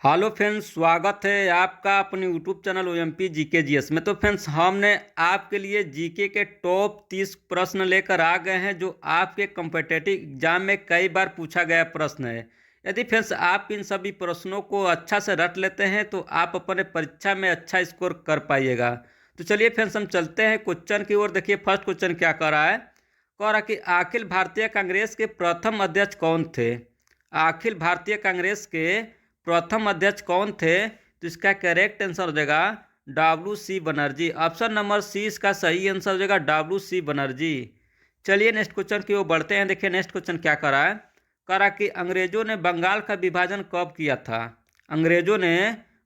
Hello friends, स्वागत है आपका अपने YouTube channel OMP GK GS में। तो फ्रेंड्स, हमने आपके लिए जीके के टॉप 30 प्रश्न लेकर आ गए हैं जो आपके कॉम्पिटिटिव एग्जाम में कई बार पूछा गया प्रश्न है। यदि फ्रेंड्स आप इन सभी प्रश्नों को अच्छा से रट लेते हैं तो आप अपने परीक्षा में अच्छा स्कोर कर पाइएगा। तो चलिए फ्रेंड्स, हम चलते हैं क्वेश्चन की ओर। देखिए फर्स्ट क्वेश्चन क्या कर रहा है। कह रहा कि अखिल भारतीय कांग्रेस के प्रथम अध्यक्ष कौन थे। अखिल भारतीय कांग्रेस के प्रथम अध्यक्ष कौन थे। तो इसका करेक्ट आंसर हो जाएगा डब्ल्यू.सी. बनर्जी। ऑप्शन नंबर सी इसका सही आंसर हो जाएगा डब्ल्यू.सी. बनर्जी। चलिए नेक्स्ट क्वेश्चन की ओर बढ़ते हैं। देखिए नेक्स्ट क्वेश्चन क्या करा है। करा कि अंग्रेजों ने बंगाल का विभाजन कब किया था। अंग्रेजों ने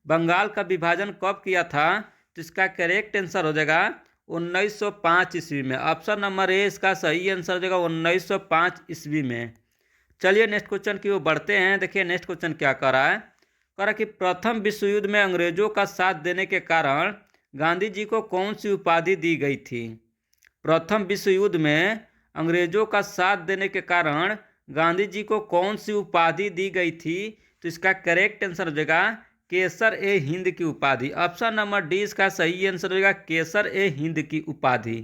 बंगाल का विभाजन कब किया था। तो इसका करेक्ट आंसर हो जाएगा 1905 ईस्वी में। ऑप्शन नंबर ए इसका सही आंसर हो जाएगा 1905 ईस्वी में। चलिए नेक्स्ट क्वेश्चन की ओर बढ़ते हैं। देखिए नेक्स्ट क्वेश्चन क्या कर रहा है। कह रहा कि प्रथम विश्व युद्ध में अंग्रेजों का साथ देने के कारण गांधी जी को कौन सी उपाधि दी गई थी। प्रथम विश्व युद्ध में अंग्रेजों का साथ देने के कारण गांधी जी को कौन सी उपाधि दी गई थी। तो इसका करेक्ट आंसर हो जाएगा केसर ए हिंद की उपाधि। ऑप्शन नंबर डी इसका सही आंसर हो जाएगा केसर ए हिंद की उपाधि।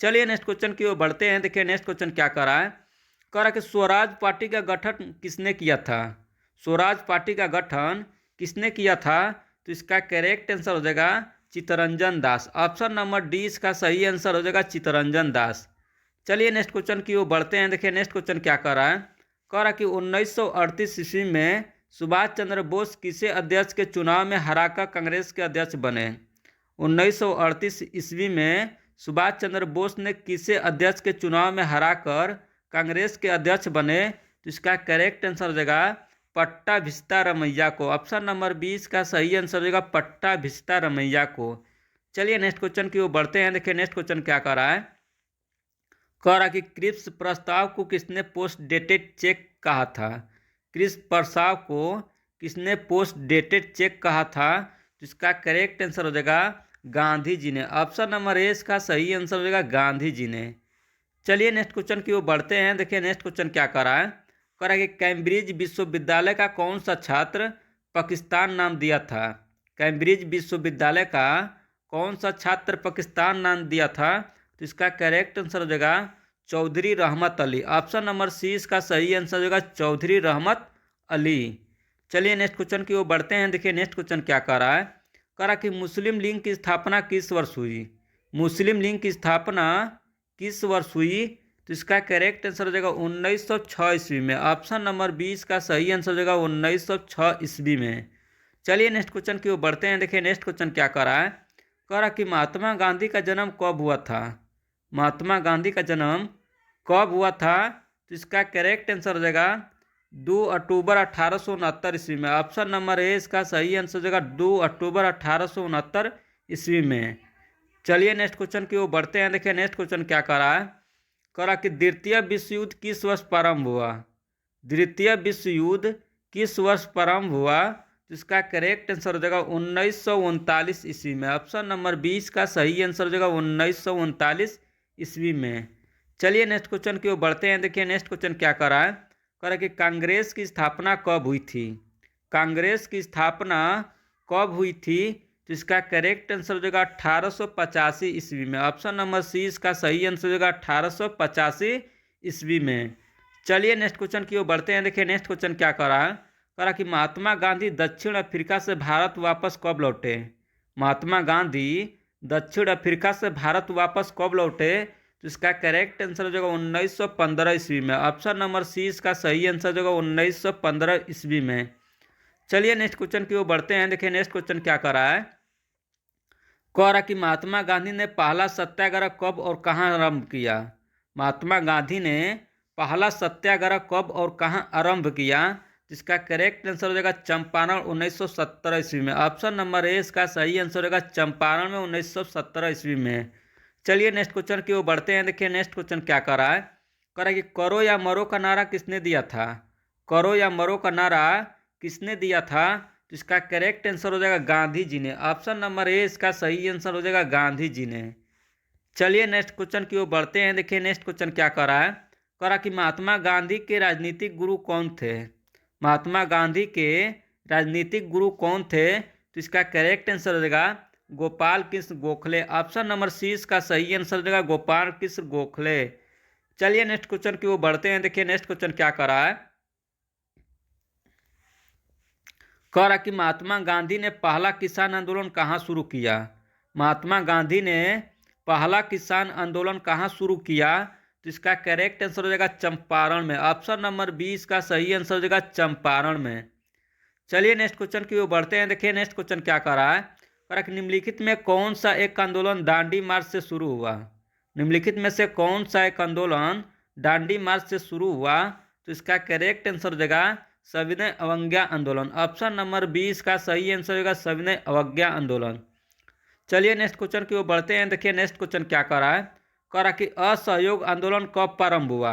चलिए नेक्स्ट क्वेश्चन की ओर बढ़ते हैं। देखिए नेक्स्ट क्वेश्चन क्या कर रहा है। कह रहा कि स्वराज पार्टी का गठन किसने किया था। स्वराज पार्टी का गठन किसने किया था। तो इसका करेक्ट आंसर हो जाएगा Chittaranjan Das. Option number D इसका सही आंसर हो जाएगा चित्तरंजन दास। चलिए नेक्स्ट क्वेश्चन की ओर बढ़ते हैं। देखिए नेक्स्ट क्वेश्चन क्या कर रहा है। कह रहा कि 1938 ईस्वी में सुभाष चंद्र बोस किसे अध्यक्ष के चुनाव में हराकर कांग्रेस के अध्यक्ष बने। 1938 ईस्वी में सुभाष चंद्र बोस ने किसे अध्यक्ष के चुनाव में हराकर कांग्रेस के अध्यक्ष बने। तो इसका करेक्ट आंसर हो जाएगा पट्टाभिषिता रमैया को। ऑप्शन नंबर 20 का सही आंसर हो जाएगा पट्टाभिषिता रमैया को। चलिए नेक्स्ट क्वेश्चन की ओर बढ़ते हैं। देखिए नेक्स्ट क्वेश्चन क्या कर रहा है। कह रहा कि क्रिप्स प्रस्ताव को किसने पोस्ट डेटेड चेक कहा था। क्रिप्स प्रस्ताव को किसने पोस्ट डेटेड चेक कहा था। तो इसका करेक्ट आंसर हो जाएगा गांधी जी ने। ऑप्शन नंबर ए इसका सही आंसर हो जाएगा गांधी जी ने। चलिए नेक्स्ट क्वेश्चन की ओर बढ़ते हैं। देखिए नेक्स्ट क्वेश्चन क्या कर रहा है। कह रहा है कि कैम्ब्रिज विश्वविद्यालय का कौन सा छात्र पाकिस्तान नाम दिया था। कैम्ब्रिज विश्वविद्यालय का कौन सा छात्र पाकिस्तान नाम दिया था। तो इसका करेक्ट आंसर हो जाएगा चौधरी रहमत अली। ऑप्शन नंबर सी इसका सही आंसर हो जाएगा चौधरी रहमत अली। चलिए नेक्स्ट क्वेश्चन की ओर बढ़ते हैं। देखिए नेक्स्ट क्वेश्चन क्या कर रहा है। कह रहा कि मुस्लिम लीग की स्थापना किस वर्ष हुई। मुस्लिम लीग की स्थापना किस वर्ष हुई। तो इसका करेक्ट आंसर हो जाएगा 1906 ईस्वी में। ऑप्शन नंबर 20 का सही आंसर हो जाएगा 1906 ईस्वी में। चलिए नेक्स्ट क्वेश्चन की ओर बढ़ते हैं। देखिए नेक्स्ट क्वेश्चन क्या कर रहा है। कह रहा कि महात्मा गांधी का जन्म कब हुआ था। महात्मा गांधी का जन्म कब हुआ था। तो इसका करेक्ट आंसर हो जाएगा 2 अक्टूबर 1869 ईस्वी में। ऑप्शन नंबर ए इसका सही आंसर हो जाएगा 2 अक्टूबर 1869 ईस्वी में। चलिए नेक्स्ट क्वेश्चन की ओर बढ़ते हैं। देखिए नेक्स्ट क्वेश्चन क्या कर रहा है। कह रहा कि द्वितीय विश्व युद्ध किस वर्ष प्रारंभ हुआ। द्वितीय विश्व युद्ध किस वर्ष प्रारंभ हुआ। तो इसका करेक्ट आंसर हो जाएगा 1939 ईस्वी में। ऑप्शन नंबर 20 का सही आंसर हो जाएगा 1939 ईस्वी में। चलिए नेक्स्ट क्वेश्चन की ओर बढ़ते हैं। देखिए नेक्स्ट क्वेश्चन क्या कर रहा है। कह रहा कि कांग्रेस की स्थापना कब हुई थी। कांग्रेस की स्थापना कब हुई थी। तो इसका करेक्ट आंसर हो जाएगा 1885 ईस्वी में। ऑप्शन नंबर सी इसका सही आंसर हो जाएगा 1885 ईस्वी में। चलिए नेक्स्ट क्वेश्चन की ओर बढ़ते हैं। देखिए नेक्स्ट क्वेश्चन क्या कर रहा है। कह रहा कि महात्मा गांधी दक्षिण अफ्रीका से भारत वापस कब लौटे। महात्मा गांधी दक्षिण अफ्रीका से भारत वापस कब लौटे। तो इसका करेक्ट आंसर हो जाएगा 1915 ईस्वी में। ऑप्शन नंबर सी इसका सही आंसर हो जाएगा 1915 ईस्वी में। चलिए नेक्स्ट क्वेश्चन की ओर बढ़ते हैं। देखिए नेक्स्ट क्वेश्चन क्या कर रहा है। कह रहा कि महात्मा गांधी ने पहला सत्याग्रह कब और कहाँ आरंभ किया। महात्मा गांधी ने पहला सत्याग्रह कब और कहाँ आरंभ किया। जिसका करेक्ट आंसर हो जाएगा चंपारण 1917 ईस्वी में। ऑप्शन नंबर ए इसका सही आंसर होगा चंपारण में 1917 ईस्वी में। चलिए नेक्स्ट क्वेश्चन की ओर बढ़ते हैं। देखिए नेक्स्ट क्वेश्चन क्या कर रहा है। कह रहा है कि करो या मरो का नारा किसने दिया था। करो या मरो का नारा किसने दिया था। तो इसका करेक्ट आंसर हो जाएगा गांधी जी ने। ऑप्शन नंबर ए इसका सही आंसर हो जाएगा गांधी जी ने। चलिए नेक्स्ट क्वेश्चन की ओर बढ़ते हैं। देखिए नेक्स्ट क्वेश्चन क्या कर रहा है। कह रहा कि महात्मा गांधी के राजनीतिक गुरु कौन थे। महात्मा गांधी के राजनीतिक गुरु कौन थे? तो इसका करेक्ट आंसर हो जाएगा Gopal Krishna Gokhale. Option number C इसका सही आंसर हो जाएगा गोपाल कृष्ण गोखले। चलिए नेक्स्ट क्वेश्चन की ओर बढ़ते हैं। देखिए नेक्स्ट क्वेश्चन क्या कर रहा है। कह रहा कि महात्मा गांधी ने पहला किसान आंदोलन कहाँ शुरू किया? महात्मा गांधी ने पहला किसान आंदोलन कहाँ शुरू किया? तो इसका करेक्ट आंसर हो जाएगा चंपारण में। ऑप्शन नंबर बी इसका सही आंसर हो जाएगा चंपारण में। चलिए नेक्स्ट क्वेश्चन की ओर बढ़ते हैं। देखिए नेक्स्ट क्वेश्चन क्या कर रहा है। कह रहा कि निम्नलिखित में कौन सा एक आंदोलन दांडी मार्च से शुरू हुआ? निम्नलिखित में से कौन सा एक आंदोलन दांडी मार्च से शुरू हुआ? तो इसका करेक्ट आंसर हो जाएगा सविनय अवज्ञा आंदोलन। ऑप्शन नंबर 20 का सही आंसर होगा सविनय अवज्ञा आंदोलन। चलिए नेक्स्ट क्वेश्चन की ओर बढ़ते हैं। देखिए नेक्स्ट क्वेश्चन क्या कर रहा है। कह रहा कि असहयोग आंदोलन कब प्रारंभ हुआ?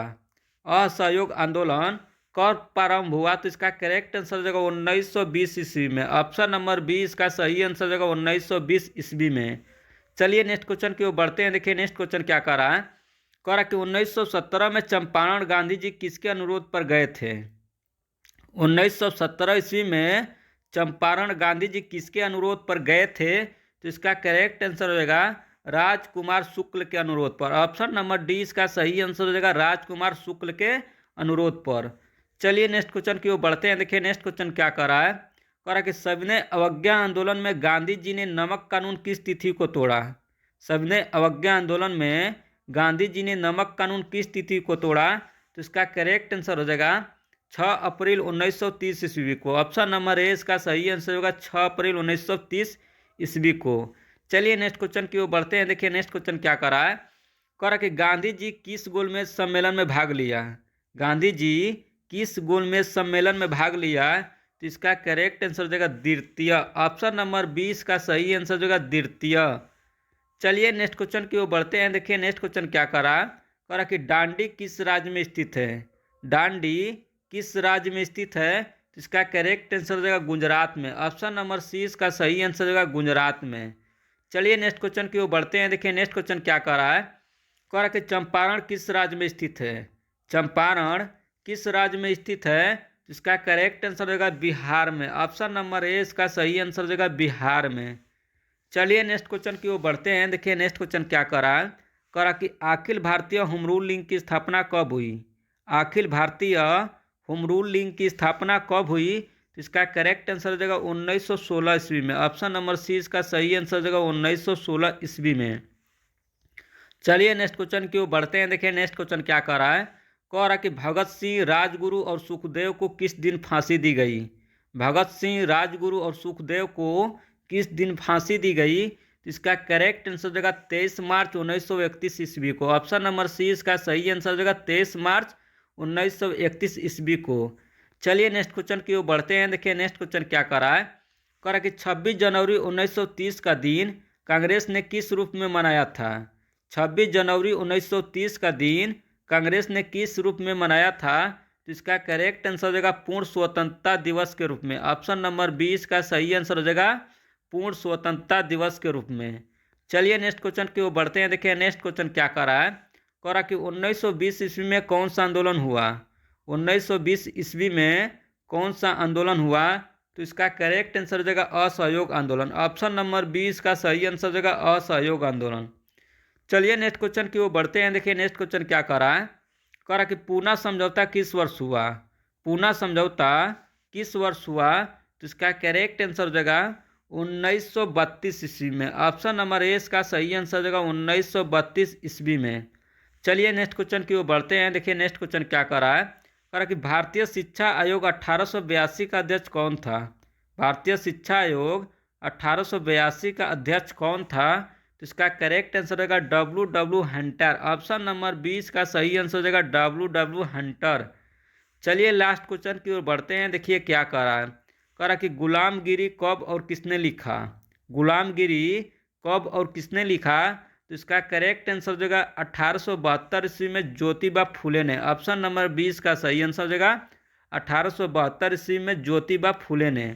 असहयोग आंदोलन कब प्रारंभ हुआ? तो इसका करेक्ट आंसर हो जाएगा 1920 ईस्वी में। ऑप्शन नंबर 20 का सही आंसर हो जाएगा 1920 ईस्वी में। चलिए नेक्स्ट क्वेश्चन की ओर बढ़ते हैं। देखिए नेक्स्ट क्वेश्चन क्या कर रहा है। कह रहा कि 1917 में चंपारण गांधी जी किसके अनुरोध पर गए थे? 1917 ईस्वी में चंपारण गांधी जी किसके अनुरोध पर गए थे? तो इसका करेक्ट आंसर हो जाएगा राजकुमार शुक्ल के अनुरोध पर। ऑप्शन नंबर डी इसका सही आंसर हो जाएगा राजकुमार शुक्ल के अनुरोध पर। चलिए नेक्स्ट क्वेश्चन की ओर बढ़ते हैं। देखिए नेक्स्ट क्वेश्चन क्या कर रहा है। कह रहा कि सविनय अवज्ञा आंदोलन में गांधी जी ने नमक कानून किस तिथि को तोड़ा? सविनय अवज्ञा आंदोलन में गांधी जी ने नमक कानून किस तिथि को तोड़ा? तो इसका करेक्ट आंसर हो जाएगा 6 अप्रैल 1930 ईस्वी को। ऑप्शन नंबर ए इसका सही आंसर होगा 6 अप्रैल 1930 ईस्वी को। चलिए नेक्स्ट क्वेश्चन की ओर बढ़ते हैं। देखिए नेक्स्ट क्वेश्चन क्या कर रहा है। कह रहा कि गांधी जी किस गोलमेज सम्मेलन में भाग लिया? गांधी जी किस गोलमेज सम्मेलन में भाग लिया? तो इसका करेक्ट आंसर हो जाएगा द्वितीय। ऑप्शन नंबर 20 का सही आंसर हो जाएगा द्वितीय। चलिए नेक्स्ट क्वेश्चन की ओर बढ़ते हैं। देखिए नेक्स्ट क्वेश्चन क्या कर रहा है। कह रहा कि डांडी किस राज्य में स्थित है? डांडी किस राज्य में स्थित है? तो इसका करेक्ट आंसर हो जाएगा गुजरात में। ऑप्शन नंबर सी इसका सही आंसर हो जाएगा गुजरात में। चलिए नेक्स्ट क्वेश्चन की ओर बढ़ते हैं। देखिए नेक्स्ट क्वेश्चन क्या कर रहा है। कह रहा कि चंपारण किस राज्य में स्थित है? चंपारण किस राज्य में स्थित है? तो इसका करेक्ट आंसर होगा बिहार में। ऑप्शन नंबर ए इसका सही आंसर हो जाएगा बिहार में। चलिए नेक्स्ट क्वेश्चन की ओर बढ़ते हैं। देखिए नेक्स्ट क्वेश्चन क्या कर रहा है। कह रहा कि Akhil Bharatiya home rule league की स्थापना कब हुई? Akhil Bharatiya home rule league की स्थापना कब हुई? तो इसका करेक्ट आंसर हो जाएगा 1916 ईस्वी में। ऑप्शन नंबर सी इसका सही आंसर हो जाएगा 1916 ईस्वी में। चलिए नेक्स्ट क्वेश्चन की ओर बढ़ते हैं। देखिए नेक्स्ट क्वेश्चन क्या कर रहा है। कह रहा कि भगत सिंह राजगुरु और सुखदेव को किस दिन फांसी दी गई? भगत सिंह राजगुरु और सुखदेव को किस दिन फांसी दी गई? तो इसका करेक्ट आंसर हो जाएगा 23 मार्च 1931 ईस्वी को। ऑप्शन नंबर सी इसका सही आंसर हो जाएगा 23 मार्च 1931 ईस्वी को। चलिए नेक्स्ट क्वेश्चन की ओर बढ़ते हैं। देखिए नेक्स्ट क्वेश्चन क्या कर रहा है। कह रहा कि 26 जनवरी 1930 का दिन कांग्रेस ने किस रूप में मनाया था? 26 जनवरी 1930 का दिन कांग्रेस ने किस रूप में मनाया था? तो इसका करेक्ट आंसर हो जाएगा पूर्ण स्वतंत्रता दिवस के रूप में। ऑप्शन नंबर 20 का सही आंसर हो जाएगा पूर्ण स्वतंत्रता दिवस के रूप में। चलिए नेक्स्ट क्वेश्चन की ओर बढ़ते हैं। देखिए नेक्स्ट क्वेश्चन क्या कर रहा है। कह रहा कि 1920 ईस्वी में कौन सा आंदोलन हुआ? 1920 ईस्वी में कौन सा आंदोलन हुआ? तो इसका करेक्ट आंसर हो जाएगा असहयोग आंदोलन। ऑप्शन नंबर 20 का सही आंसर हो जाएगा असहयोग आंदोलन। चलिए नेक्स्ट क्वेश्चन की ओर बढ़ते हैं। देखिए नेक्स्ट क्वेश्चन क्या कर रहा है। कह रहा कि पूना समझौता किस वर्ष हुआ? पूना समझौता किस वर्ष हुआ? तो इसका करेक्ट आंसर हो जाएगा 1932 ईस्वी में। ऑप्शन नंबर ए इसका सही आंसर हो जाएगा 1932 ईस्वी में। चलिए नेक्स्ट क्वेश्चन की ओर बढ़ते हैं। देखिए नेक्स्ट क्वेश्चन क्या कर रहा है। कह रहा कि भारतीय शिक्षा आयोग 1882 का अध्यक्ष कौन था? भारतीय शिक्षा आयोग 1882 का अध्यक्ष कौन था? तो इसका करेक्ट आंसर होगा W हंटर। ऑप्शन नंबर 20 का सही आंसर हो जाएगा W हंटर। चलिए लास्ट क्वेश्चन की ओर बढ़ते हैं। देखिए क्या कर रहा है। कह रहा कि गुलामगिरी कब और किसने लिखा? गुलामगिरी कब और किसने लिखा? तो इसका करेक्ट आंसर हो जाएगा 1872 ईस्वी में ज्योतिबा फूले ने। ऑप्शन नंबर 20 का सही आंसर हो जाएगा 1872 ईस्वी में ज्योतिबा फूले ने।